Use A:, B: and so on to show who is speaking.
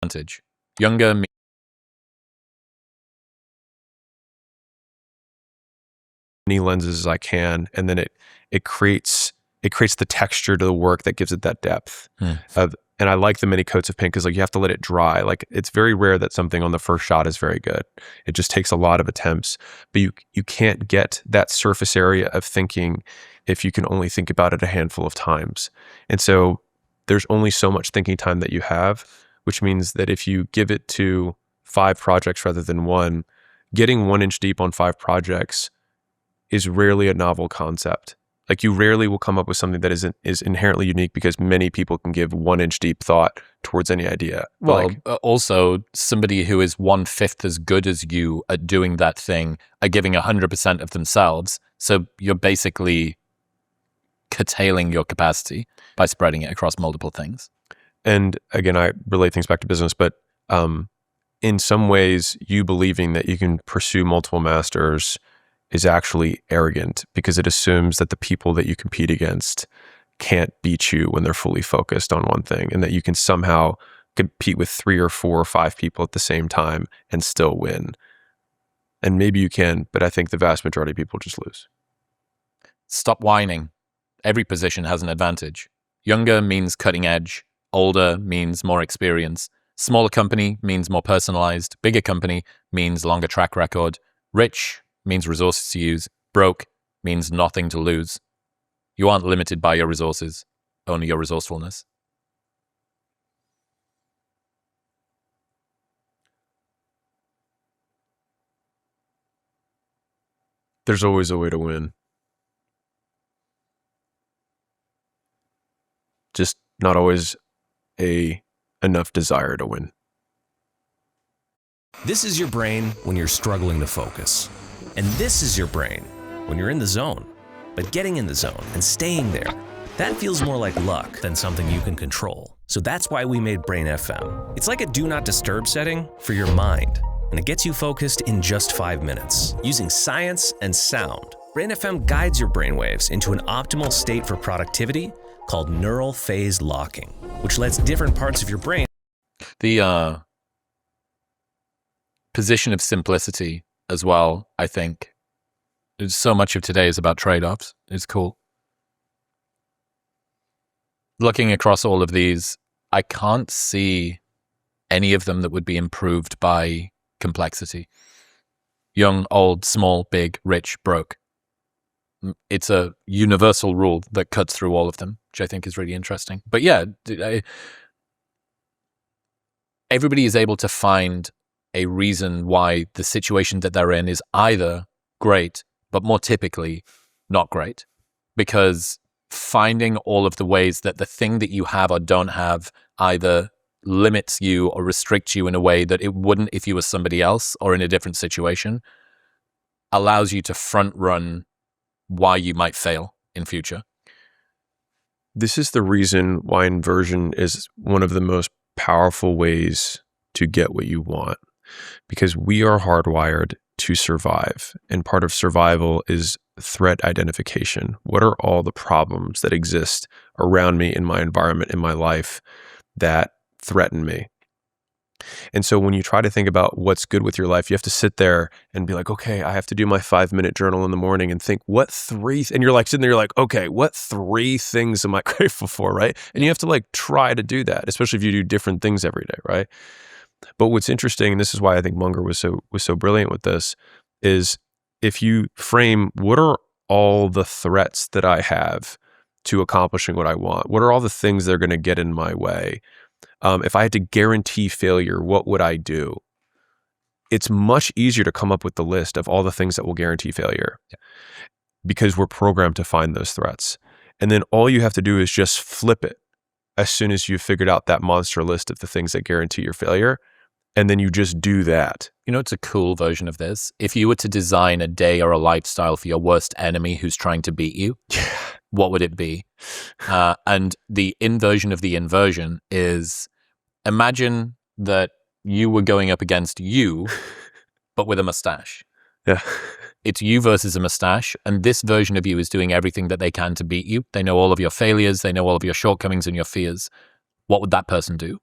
A: advantage. Younger
B: many lenses as I can, and then it creates the texture to the work that gives it that depth. And I like the many coats of paint because like you have to let it dry. Like it's very rare that something on the first shot is very good. It just takes a lot of attempts, but you can't get that surface area of thinking if you can only think about it a handful of times. And so there's only so much thinking time that you have, which means that if you give it to 5 projects rather than 1, getting 1 inch deep on 5 projects is rarely a novel concept. Like you rarely will come up with something that is inherently unique because many people can give 1 inch deep thought towards any idea.
A: Well, also somebody who is 1/5 as good as you at doing that thing are giving 100% of themselves. So you're basically curtailing your capacity by spreading it across multiple things.
B: And again, I relate things back to business, but in some ways, you believing that you can pursue multiple masters is actually arrogant because it assumes that the people that you compete against can't beat you when they're fully focused on one thing, and that you can somehow compete with 3 or 4 or 5 people at the same time and still win. And maybe you can, but I think the vast majority of people just lose.
A: Stop whining. Every position has an advantage. Younger means cutting edge. Older means more experience. Smaller company means more personalized. Bigger company means longer track record. Rich means resources to use. Broke means nothing to lose. You aren't limited by your resources, only your resourcefulness.
B: There's always a way to win. Just not always enough desire to win.
C: This is your brain when you're struggling to focus. And this is your brain when you're in the zone. But getting in the zone and staying there, that feels more like luck than something you can control. So that's why we made Brain FM. It's like a do not disturb setting for your mind, and it gets you focused in just 5 minutes. Using science and sound, Brain FM guides your brainwaves into an optimal state for productivity called neural phase locking, which lets different parts of your brain...
A: The position of simplicity as well, I think. So much of today is about trade-offs. It's cool. Looking across all of these, I can't see any of them that would be improved by complexity. Young, old, small, big, rich, broke. It's a universal rule that cuts through all of them, which I think is really interesting. But yeah, everybody is able to find a reason why the situation that they're in is either great, but more typically not great. Because finding all of the ways that the thing that you have or don't have either limits you or restricts you in a way that it wouldn't if you were somebody else or in a different situation allows you to front run why you might fail in future.
B: This is the reason why inversion is one of the most powerful ways to get what you want, because we are hardwired to survive, and part of survival is threat identification. What are all the problems that exist around me in my environment, in my life, that threaten me? And so when you try to think about what's good with your life, you have to sit there and be like, okay, I have to do my 5-minute journal in the morning and think, what 3, and you're like sitting there, you're like, okay, what 3 things am I grateful for, right? And you have to like try to do that, especially if you do different things every day, right? But what's interesting, and this is why I think Munger was so brilliant with this, is if you frame what are all the threats that I have to accomplishing what I want? What are all the things that are going to get in my way? If I had to guarantee failure, what would I do? It's much easier to come up with the list of all the things that will guarantee failure because we're programmed to find those threats. And then all you have to do is just flip it as soon as you've figured out that monster list of the things that guarantee your failure. And then you just do that.
A: You know, it's a cool version of this. If you were to design a day or a lifestyle for your worst enemy who's trying to beat you, what would it be? And the inversion of the inversion is, imagine that you were going up against you, but with a mustache.
B: Yeah.
A: It's you versus a mustache, and this version of you is doing everything that they can to beat you. They know all of your failures, they know all of your shortcomings and your fears. What would that person do?